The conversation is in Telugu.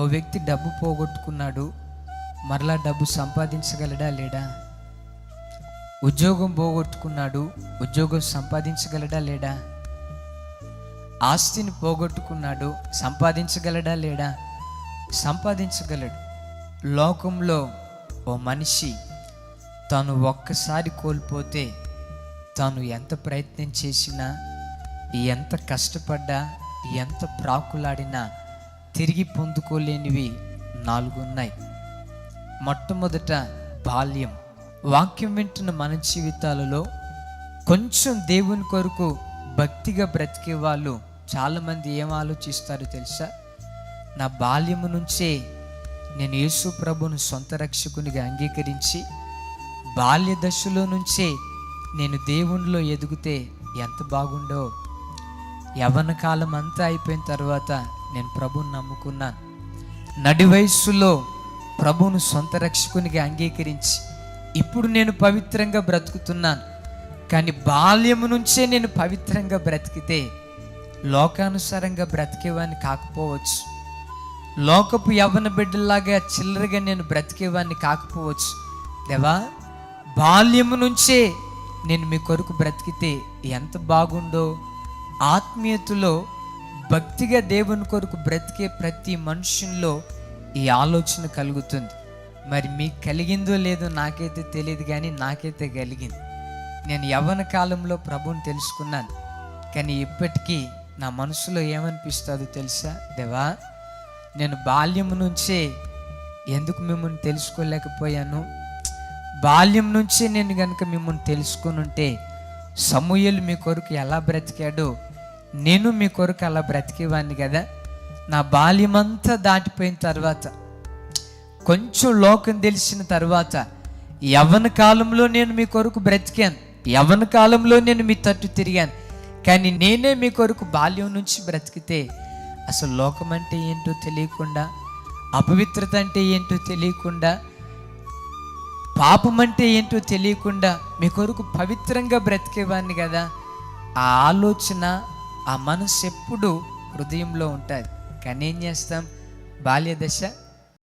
ఓ వ్యక్తి డబ్బు పోగొట్టుకున్నాడు, మరలా డబ్బు సంపాదించగలడా లేడా? ఉద్యోగం పోగొట్టుకున్నాడు, ఉద్యోగం సంపాదించగలడా లేడా? ఆస్తిని పోగొట్టుకున్నాడు, సంపాదించగలడా లేడా? సంపాదించగలడు. లోకంలో ఓ మనిషి తాను ఒక్కసారి కోల్పోతే తాను ఎంత ప్రయత్నం చేసినా, ఎంత కష్టపడ్డా, ఎంత ప్రాకులాడినా తిరిగి పొందుకోలేనివి 4 ఉన్నాయి. మొట్టమొదట బాల్యం. వాక్యం వింటున్న మన జీవితాలలో కొంచెం దేవుని కొరకు భక్తిగా బ్రతికే వాళ్ళు చాలామంది ఏం ఆలోచిస్తారో తెలుసా? నా బాల్యము నుంచే నేను యేసు ప్రభువును సొంత రక్షకునిగా అంగీకరించి బాల్య దశలో నుంచే నేను దేవునిలో ఎదిగితే ఎంత బాగుండో. యవ్వన కాలం అంతా అయిపోయిన తర్వాత నేను ప్రభువుని నమ్ముకున్నాను. నడి వయస్సులో ప్రభువును సొంత రక్షకునిగా అంగీకరించి ఇప్పుడు నేను పవిత్రంగా బ్రతుకుతున్నాను. కానీ బాల్యము నుంచే నేను పవిత్రంగా బ్రతికితే లోకానుసారంగా బ్రతికేవాడిని కాకపోవచ్చు. లోకపు యవ్వన బిడ్డలాగా చిల్లరగా నేను బ్రతికేవాడిని కాకపోవచ్చు. దేవా, బాల్యము నుంచే నేను మీ కొరకు బ్రతికితే ఎంత బాగుండో. ఆత్మీయతలో భక్తిగా దేవుని కొరకు బ్రతికే ప్రతి మనుషుల్లో ఈ ఆలోచన కలుగుతుంది. మరి మీకు కలిగిందో లేదో నాకైతే తెలియదు, కానీ నాకైతే కలిగింది. నేను యవ్వన కాలంలో ప్రభువుని తెలుసుకున్నాను, కానీ ఇప్పటికీ నా మనసులో ఏమనిపిస్తుందో తెలుసా? దేవా, నేను బాల్యం నుంచే ఎందుకు మిమ్మల్ని తెలుసుకోలేకపోయాను? బాల్యం నుంచే నేను కనుక మిమ్మల్ని తెలుసుకొని ఉంటే సమూయేలు మీ కొరకు ఎలా బ్రతికాడో నేను మీ కొరకు అలా బ్రతికేవాడిని కదా. నా బాల్యమంతా దాటిపోయిన తర్వాత, కొంచెం లోకం తెలిసిన తర్వాత, యవ్వన కాలంలో నేను మీ కొరకు బ్రతికాను, యవ్వన కాలంలో నేను మీ తట్టు తిరిగాను. కానీ నేనే మీ కొరకు బాల్యం నుంచి బ్రతికితే అసలు లోకం అంటే ఏంటో తెలియకుండా, అపవిత్రత అంటే ఏంటో తెలియకుండా, పాపం అంటే ఏంటో తెలియకుండా మీ కొరకు పవిత్రంగా బ్రతికేవాడిని కదా. ఆ ఆలోచన, ఆ మనసు ఎప్పుడు హృదయంలో ఉంటుంది. కానీ ఏం చేస్తాం? బాల్య దశ